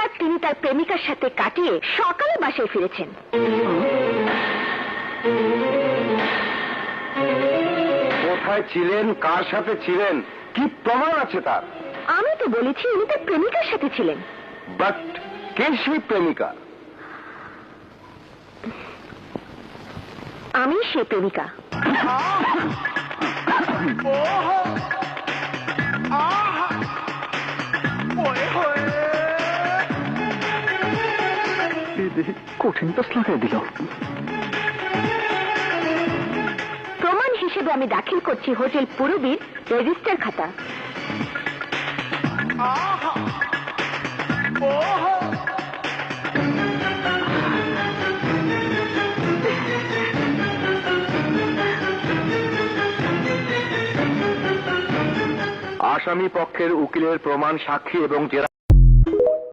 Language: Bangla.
রাত তিনি তার প্রেমিকার সাথে কাটিয়ে সকালে বাসায় ফিরেছেন। কোথায় ছিলেন, কার সাথে ছিলেন, কি প্রমাণ আছে তার? আমি তো বলেছি উনি তার প্রেমিকার সাথে ছিলেন। বাট কে সেই প্রেমিকা? আমি সেই প্রেমিকা। কঠিন প্রশ্ন লাগাই দিল। প্রমাণ হিসেবে আমি দাখিল করছি হোটেল পুরবীর রেজিস্টার খাতা। আসামি পক্ষের উকিলের প্রমাণ, সাক্ষী এবং জেরা